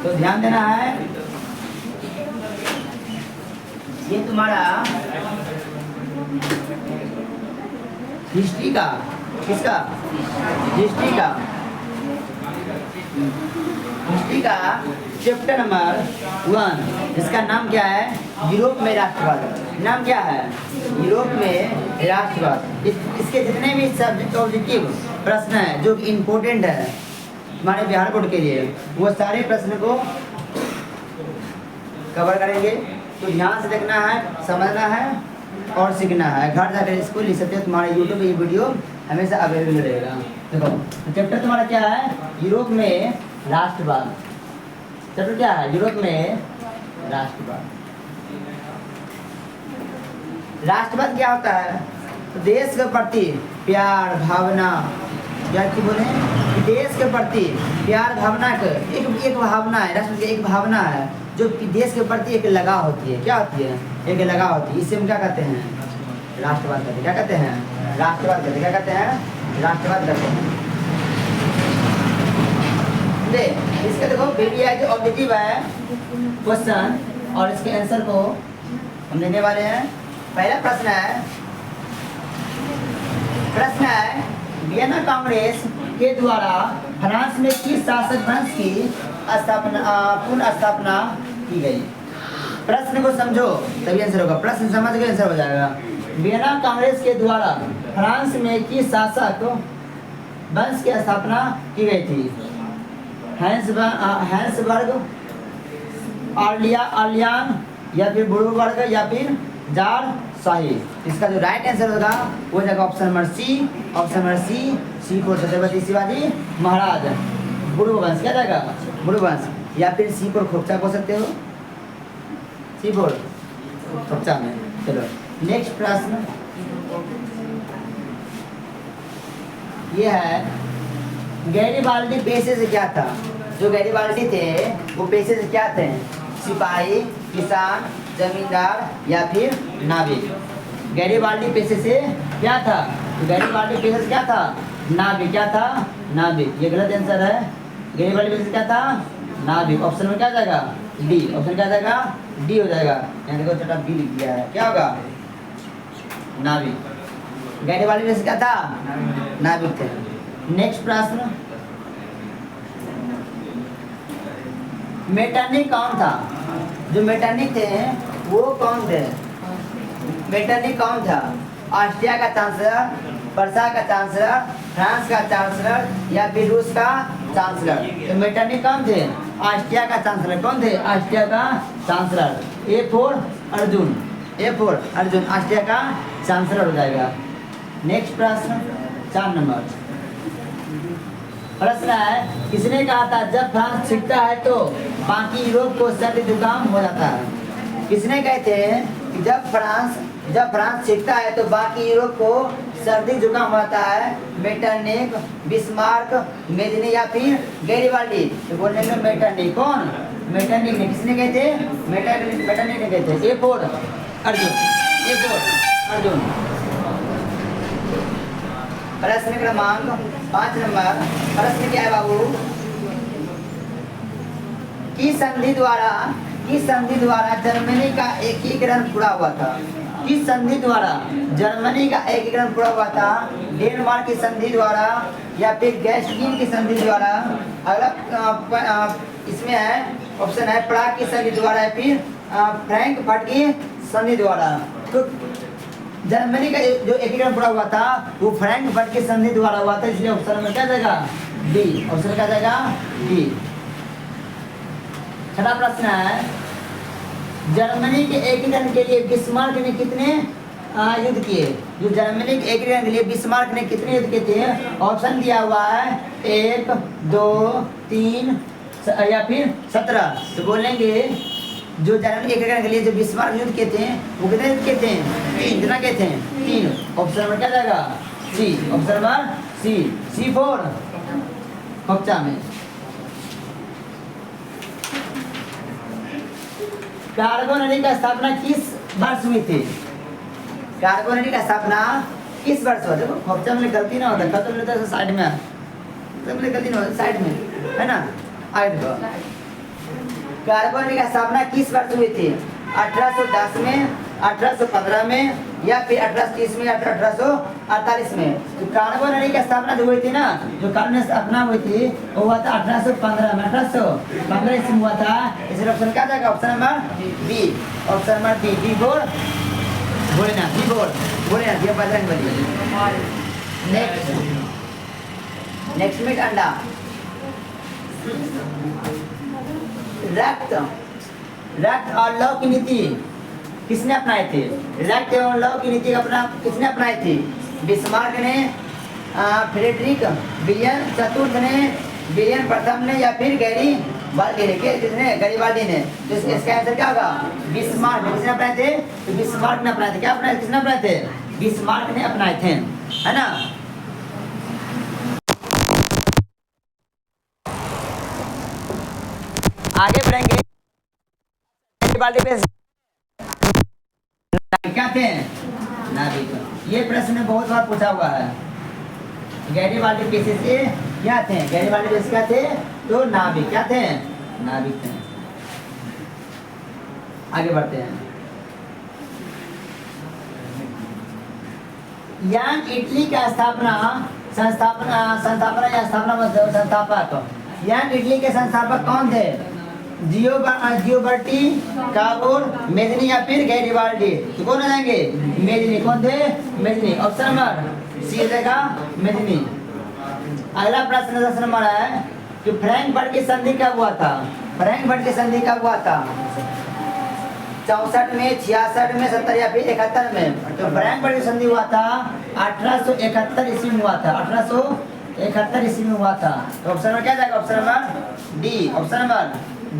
तो ध्यान देना है, ये तुम्हारा हिस्ट्री का, किसका, हिस्ट्री का चैप्टर नंबर 1, इसका नाम क्या है, यूरोप में राष्ट्रवाद। नाम क्या है, यूरोप में राष्ट्रवाद। इसके जितने भी सब्जेक्ट ऑब्जेक्टिव प्रश्न हैं जो इम्पोर्टेंट है हमारे बिहार बोर्ड के लिए, वो सारे प्रश्न को कवर करेंगे। तो ध्यान से देखना है, समझना है और सीखना है। घर जाकर इसको लिख सकते हो, तुम्हारे यूट्यूब पे ये वीडियो हमेशा अवेलेबल रहेगा। देखो तो चैप्टर तुम्हारा क्या है, यूरोप में राष्ट्रवाद। चैप्टर क्या है, यूरोप में राष्ट्रवाद। राष्ट्रवाद क्या होता है, तो देश के प्रति प्यार भावना, क्या की बोले, देश के प्रति प्यार भावना का एक भावना है। राष्ट्रवाद की एक भावना है जो कि देश के प्रति एक लगाव होती है। क्या होती है, एक लगाव होती है। इसे हम क्या कहते हैं, राष्ट्रवाद कहते हैं। क्या कहते हैं, राष्ट्रवाद कहते हैं। क्या कहते हैं, राष्ट्रवाद कहते हैं। इसका देखो वीडियो जो ऑब्जेक्टिव है क्वेश्चन, और इसके आंसर को हम देने वाले हैं। पहला प्रश्न है वियना कांग्रेस के द्वारा फ्रांस में किस शासक वंश की पुनः स्थापना की गई। प्रश्न को समझो तभी आंसर होगा, प्रश्न समझ के आंसर हो जाएगा। वियना कांग्रेस के द्वारा फ्रांस में किस शासक वंश की स्थापना की गई थी। हैंसबर्ग, आर्लियान, या फिर बुर्गबर्ग, या फिर जार शाही। इसका जो राइट आंसर होगा वो जाएगा option number C. Option number C four Chhatrapati Shivaji Maharaj, बुर्गवंश। क्या जाएगा, बुर्गवंश, या फिर सी फोर खोपचा बोल सकते हो, सी फोर खोपचा में। चलो नेक्स्ट प्रश्न ये है, गैरिबाल्डी पेशे से क्या था। जो गैरिबाल्डी थे वो पेशे से क्या थे, सिपाही, किसान, जमींदार, या फिर नाविक। गैरिबाल्डी पेशे से क्या था, तो गैरिबाल्डी पेशे से क्या था, नाविक। क्या था, नाविक। ये गलत आंसर है। गैरिबाल्डी पेशे से क्या था, नाविक। ऑप्शन में क्या जाएगा, डी। ऑप्शन क्या जाएगा, डी हो जाएगा। यहाँ देखो छोटा बी लिख दिया है, क्या होगा, नाविक। गैरिबाल्डी पेशे क्या था, नाविक थे। नेक्स्ट प्रश्न, मेटरनिक कौन था। जो मेटरनिक थे वो कौन थे, मेटरनिक कौन था। ऑस्ट्रिया का चांसलर, वर्षा का चांसलर, फ्रांस का चांसलर, या फिर रूस का चांसलर। तो मेटरनिक कौन थे, ऑस्ट्रिया का चांसलर। कौन थे, ऑस्ट्रिया का चांसलर। ए फोर अर्जुन, ऑस्ट्रिया का चांसलर हो जाएगा। नेक्स्ट प्रश्न 4 नंबर प्रश्न है, किसने कहा था जब फ्रांस छिड़कता है तो बाकी यूरोप को सर्दी जुकाम हो जाता है। किसने कहे थे कि जब फ्रांस छिड़कता है तो बाकी यूरोप को सर्दी जुकाम होता है। मेटरनिक, बिस्मार्क, मेदिनी, या फिर गैरिबाल्डी। तो बोलने में मेटरनिक। कौन, मेटरनिक ने। किसने कहे थे, मेटरनिक ने कहे थे। ए फोर अर्जुन। प्रश्न क्रमांक 5 नंबर प्रश्न क्या है बाबू, किस संधि द्वारा जर्मनी का एकीकरण पूरा हुआ था। किस संधि द्वारा जर्मनी का एकीकरण पूरा हुआ था। डेनमार्क की संधि द्वारा, या फिर गैस्टिन की संधि द्वारा। अगला इसमें है ऑप्शन है प्राग की संधि द्वारा, या फिर फ्रैंकफर्ट की संधि द्वारा। तो जर्मनी का जो एकीकरण पूरा हुआ था वो फ्रैंकफर्ट की संधि द्वारा हुआ था, इसलिए ऑप्शन में क्या जाएगा, डी। ऑप्शन क्या जाएगा, डी। छठा प्रश्न है, जर्मनी के एकीकरण के लिए बिस्मार्क ने कितने युद्ध किए। जो जर्मनी के एकीकरण के लिए बिस्मार्क ने कितने युद्ध किए थे। ऑप्शन दिया हुआ है 1, 2, 3, या फिर 17। तो बोलेंगे जो जर्मनी एकीकरण के लिए जो बिस्मार्क युद्ध किए थे वो कितने युद्ध किए थे, 3। कितना किए थे, 3। ऑप्शन नंबर क्या जाएगा, सी। ऑप्शन नंबर सी फोर खोपचा में। कार्गो नदी का स्थापना किस वर्ष हुई थी। कार्गो नदी का स्थापना किस वर्ष हुआ। देखो खोपचा में गलती ना होता, खत्म नहीं होता साइड में, गलती ना होता साइड में, है ना। आगे देखो कार्बन की स्थापना किस वर्ष हुई थी? 1810 में, 1815 में, या फिर 1830 में या 1848 में। तो कार्बन की स्थापना जो हुई थी ना, जो कार्बन की स्थापना हुई थी वो हुआ था 1815 में, 1815 ईस्वी हुआ था। इसलिए ऑप्शन क्या जाएगा? Option number B, option number B, B बोल बोले ना, बी बोले ना, ये बजरंग बली। नेक्स्ट मीट अंडा। रक्त और लव की नीति किसने अपनाई थी? रक्त एवं लव की नीति अपना किसने अपनाई थी? बिस्मार्क ने, फ्रेडरिक विलियम चतुर्थ ने, विलियम प्रथम ने, या फिर गैरी बाल्डी ने? किसने? गैरीबाल्डी ने। तो इसका आंसर क्या होगा? बिस्मार्क ने। किसने अपनाए थे? तो बिस्मार्क ने अपनाए थे। क्या अपनाए? किसने अपनाए थे? बिस्मार्क ने अपनाए थे, है ना। आगे बढ़ेंगे। गैरीबाल्डी पे क्या थे? नाविक। ये प्रश्न बहुत बार पूछा हुआ है। गैरीबाल्डी पीसेस से क्या थे? गैरीबाल्डी पीसेस क्या थे? तो नाविक। क्या थे? नाविक थे। आगे बढ़ते हैं। यांग इटली का संस्थापक यांग इटली के संस्थापक कौन थे? जियोबर्टी, काबोर, मेदिनी, या फिर गैरीबाल्डी? तो कौन आ जाएंगे? मेदिनी। कौन थे? मेदिनी। ऑप्शन नंबर सी देगा, मेदिनी। अगला प्रश्न 10 नंबर है कि फ्रैंकफर्ट की संधि कब हुआ था? फ्रैंकफर्ट की संधि कब हुआ था? 64 में, 66 में, 70 या फिर 71 में? तो फ्रैंकफर्ट की संधि हुआ था 1871 ईस्वी में हुआ था। 1871 ईस्वी में हुआ था। तो ऑप्शन नंबर क्या जाएगा? Option number D, option number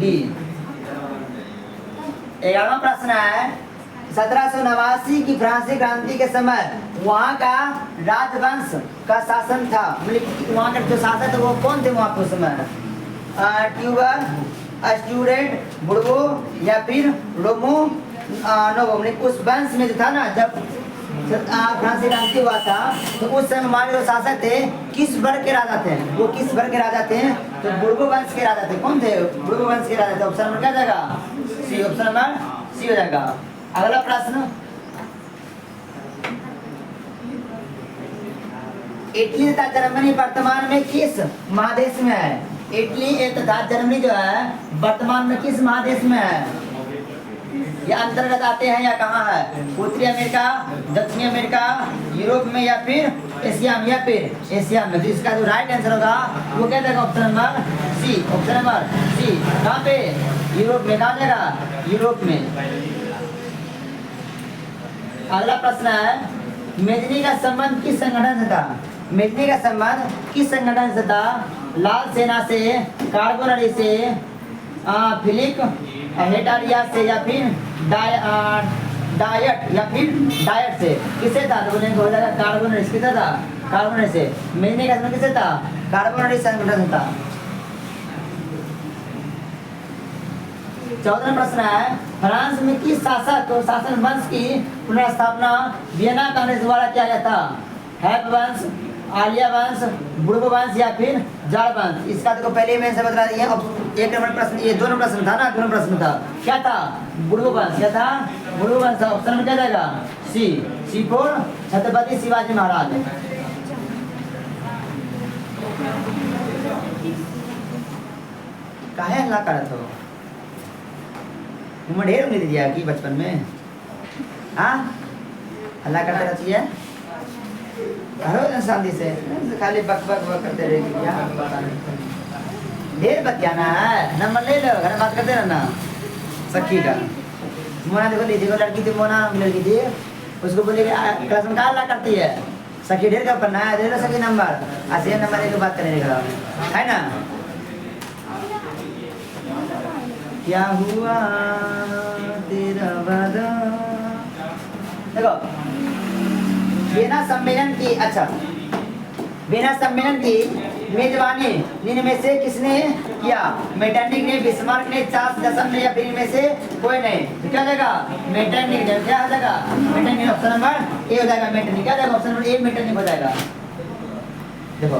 D. 11वां प्रश्न है 1789 की फ्रांसीसी क्रांति के समय वहाँ का राजवंश का शासन था, मतलब वहाँ का जो शासक थे वो कौन थे वहाँ उस समय? ट्यूबर, स्टूडेंट, बुर्बो, या फिर रोमो नोबो? मतलब उस वंश में जो था ना, जब फ्रांसीसी क्रांति हुआ था तो उस समय हमारे जो शासक थे किस वर्ग के राजा थे? वो किस वर्ग के राजा थे? तो बुर्बो वंश के राजा थे। कौन थे? बुर्बो वंश के राजा थे। ऑप्शन नंबर क्या जाएगा? सी, ऑप्शन नंबर सी हो जाएगा। अगला प्रश्न, इटली तथा जर्मनी वर्तमान में किस महादेश में है? इटली तथा जर्मनी जो है वर्तमान में किस महादेश में है? ये अंतर्गत आते हैं या कहाँ है? उत्तरी अमेरिका, दक्षिणी अमेरिका, यूरोप में, या फिर एशिया में? या फिर एशिया में। तो इसका जो राइट आंसर होगा वो क्या जाएगा? Option number C, option number C. कहाँ पे? यूरोप में। कहाँ जाएगा? यूरोप में। अगला प्रश्न है मेदिनी का संबंध किस संगठन से था? मेदिनी का संबंध किस संगठन से था? लाल सेना से, कार्बोनरी से, फिलिक हेटारिया से, या फिर डायट, या फिर डायट से? किससे था? तो बोलेंगे हो जाएगा कार्बोनरी। किससे था? कार्बोनरी से। मेदिनी का संबंध किससे था? कार्बोनरी संगठन से था। 14वां प्रश्न है फ्रांस में किस शासन वंश की पुनर्स्थापना वियना कांग्रेस द्वारा किया गया था? हैप वंश, आलिया वंश, बुर्बो वंश, या फिर जाट वंश? इसका देखो पहले मैंने बता दिया। अब एक नंबर प्रश्न, ये दो नंबर प्रश्न था ना, दो नंबर प्रश्न था। क्या था? बुर्बो वंश। क्या था? बुर्बो वंश था। ऑप्शन में क्या जाएगा? सी, सी फॉर छत्रपति शिवाजी महाराज। काहे हल्ला करत हो? तुम ढेर उम्मीद दिया कि बचपन में हाँ हल्ला करते रहती है? करो शांति से, खाली बक बक बक करते रहेगी। क्या पता नहीं, ढेर बतियाना है। नंबर ले लो, घर में बात करते रहना। सखी का मोना देखो, लीजिए लड़की थी, मोना लड़की थी, उसको बोले क्लास में क्या हल्ला करती है? सखी ढेर का पढ़ना है, दे लो सखी नंबर। ऐसे नंबर लेके बात करने का है ना। क्या हुआ तेरा वादा? देखो वियना सम्मेलन की, अच्छा वियना सम्मेलन की मेजबानी इनमें से किसने किया? मेटरनिक ने, बिस्मार्क ने, चार्ल्स दशम ने, या फिर इनमें से कोई नहीं? तो क्या जाएगा? मेटरनिक। क्या हो जाएगा? मेटरनिक। ऑप्शन नंबर ए हो जाएगा, मेटरनिक। क्या जाएगा? ऑप्शन नंबर ए, मेटरनिक हो जाएगा। देखो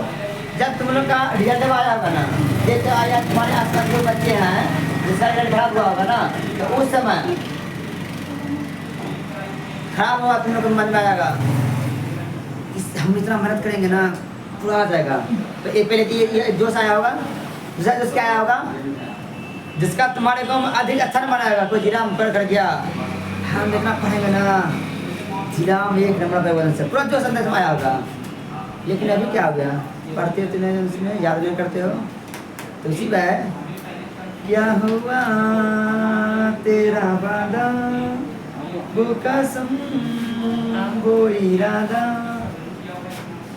जब तुम लोग का रिजल्ट आया होगा ना, देखो आया तुम्हारे आसपास जो बच्चे हैं जिसका रिजल्ट खराब हुआ होगा ना, तो उस समय खराब हुआ तुम लोग को मन में आएगा हम इतना मेहनत करेंगे ना पूरा आ जाएगा। तो एक पहले ये जोश आया होगा, दूसरा जोश क्या आया होगा, जिसका तुम्हारे को अधिक अच्छा नंबर आएगा। कोई जिला में पढ़ कर गया, हम इतना पढ़ेंगे ना जिला में 1 नंबर पे वजन से पूरा जोश अंदर से आया होगा। लेकिन अभी क्या हो गया, पढ़ते हो तुम्हें उसमें याद नहीं करते हो, तो उसी पे क्या हुआ तेरा वादा वो कसम वो इरादा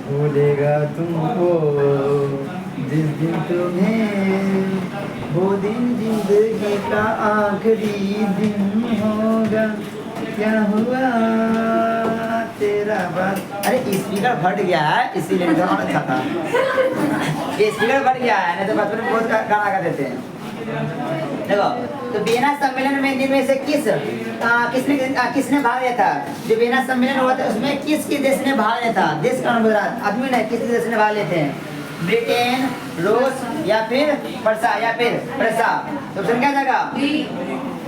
भूलेगा तुमको जिस दिन तुम्हें वो दिन जिंदगी का आखिरी दिन होगा। क्या हुआ तेरा बात। अरे स्पीकर फट गया है इसीलिए नहीं तो और अच्छा था। ये स्पीकर फट गया है, नहीं तो बचपन में बहुत गाना गाते थे। देखो तो वीना सम्मेलन में इनमें से किसने भाग लिया था। जो वीना सम्मेलन हुआ था उसमें किस देश ने भाग लिया था। देश का नाम बता, आदमी ने किस देश ने भाग लिए थे। ब्रिटेन, रूस या फिर परसा या फिर परसा। तो ऑप्शन क्या जाएगा,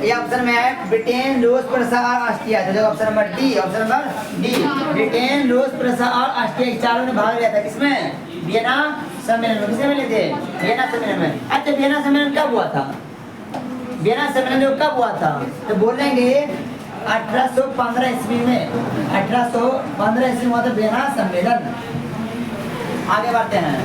ये ऑप्शन में है ब्रिटेन, रूस, परसा और ऑस्ट्रिया। तो option number D, option number D Britain, रूस, परसा और ऑस्ट्रिया चारों ने भाग लिया था। किसमें, वियना सम्मेलन में। किसने मिले थे, वियना सम्मेलन में। अच्छा वियना सम्मेलन कब हुआ था, वियना सम्मेलन कब हुआ था, तो बोलेंगे 1815 ईस्वी में। 1815 ईस्वी में हुआ था वियना सम्मेलन। आगे बढ़ते हैं।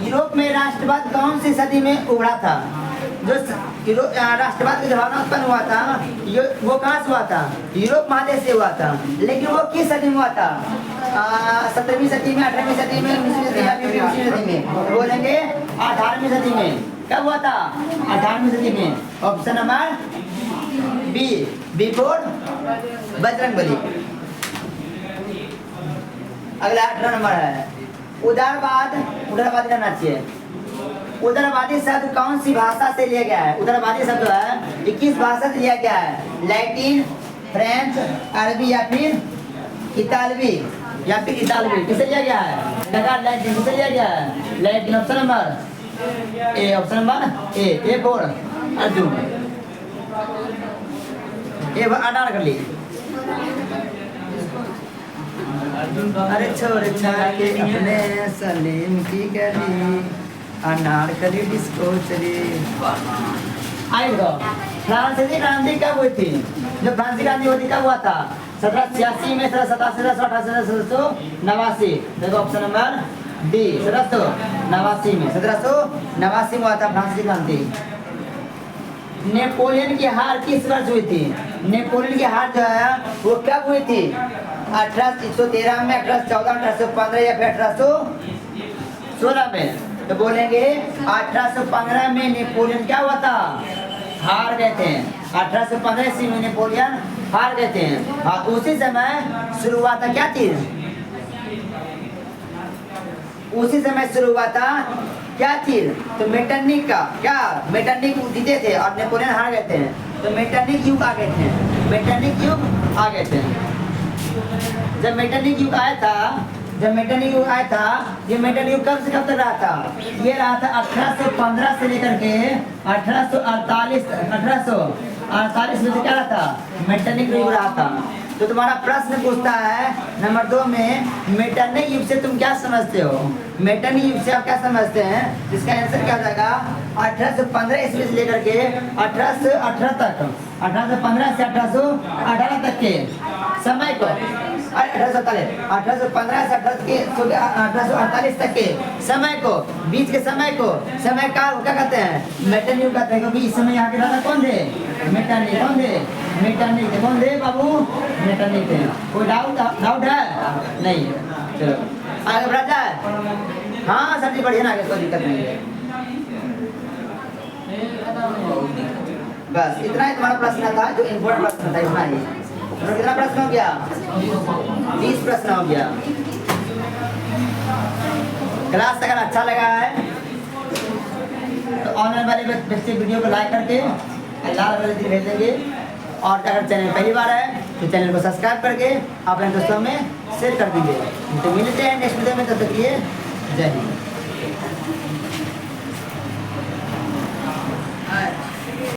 यूरोप में राष्ट्रवाद कौन सी सदी में उभरा था। जो राष्ट्रवाद की भावना उत्पन्न हुआ था वो कहाँ से हुआ था, यूरोप महादेश से हुआ था। लेकिन वो किस सदी में हुआ था, 17वीं सदी में, 18वीं सदी में, 19वीं सदी या 20वीं सदी में। बोलेंगे 18वीं सदी में। कब हुआ था, 18वीं सदी में। Option number B, before Bajrangbali. अगला 18 नंबर है उदारवादी रहना चाहिए। उदारवादी शब्द कौन सी भाषा से लिया गया है। उदारवादी शब्द है ये किस भाषा से लिया गया है, लैटिन, फ्रेंच, अरबी या फिर इतालवी किसे लिया गया है, लगा लैटिन किसे लिया गया है, Latin. Option number A, option number A four Arjun. ये अनार कर ली। अरे छोड़ छाड़ के अपने सलीम की गली अनारकली डिस्को चली। आई देखो फ्रांसीसी क्रांति कब हुई थी। जो फ्रांसीसी क्रांति हुई थी कब हुआ था, 1786 में, 1787, 1788, देखो ऑप्शन नंबर डी 1789 में। 1789 में हुआ था फ्रांसीसी क्रांति। नेपोलियन की हार किस वर्ष हुई थी। नेपोलियन की हार जो है वो कब हुई थी, 1813 में, 1814, 1815 या फिर 1816 में। तो बोलेंगे 1815 में नेपोलियन क्या हुआ था, हार गए थे। 1815 ईस्वी में नेपोलियन हार गए थे। और उसी समय शुरुआत क्या थी, उसी समय शुरुआत क्या थी, तो मेटरनिक का क्या, मेटरनिक जीते थे और नेपोलियन हार गए थे। तो मेटरनिक युग आ गए थे, मेटरनिक युग आ गए थे। जब मेटरनिक युग आया था, ये मेटरनिक युग कब से कब तक रहा था, ये रहा था 1815 से लेकर के 1848 में क्या रहा था, मेटरनिक युग रहा था। तो तुम्हारा प्रश्न पूछता है नंबर 2 में, मेटरनिक युग से तुम क्या समझते हो। मेटरनिक युग से आप क्या समझते हैं, जिसका आंसर क्या हो जाएगा, 1815 ईस्वी से लेकर के 1818 तक, 1815 से 1818 तक के समय को, 1815 से 1848 तक के समय को, बीच के समय को, समय काल क्या कहते हैं, मेटरनिक युग कहते हैं। क्योंकि इस समय यहाँ के राजा कौन थे, मेटरनिक कौन थे बाबू, मेटरनिक थे। कोई डाउट है नहीं, चलो आगे बढ़ा जाए। हाँ सर जी बढ़िया ना, आगे कोई दिक्कत नहीं है। बस इतना ही तुम्हारा प्रश्न था, जो इम्पोर्टेंट प्रश्न था, इतना ही। कितना प्रश्न हो गया, 20 प्रश्न हो गया। क्लास अगर अच्छा लगा है तो ऑनलाइन वाले बच्चे वीडियो को लाइक करके लाल वाले दिन भेज देंगे। और अगर चैनल पहली बार है तो चैनल को सब्सक्राइब करके अपने दोस्तों में शेयर कर दीजिए। तो मिलते हैं नेक्स्ट वीडियो में, तब तक के लिए जय हिंद।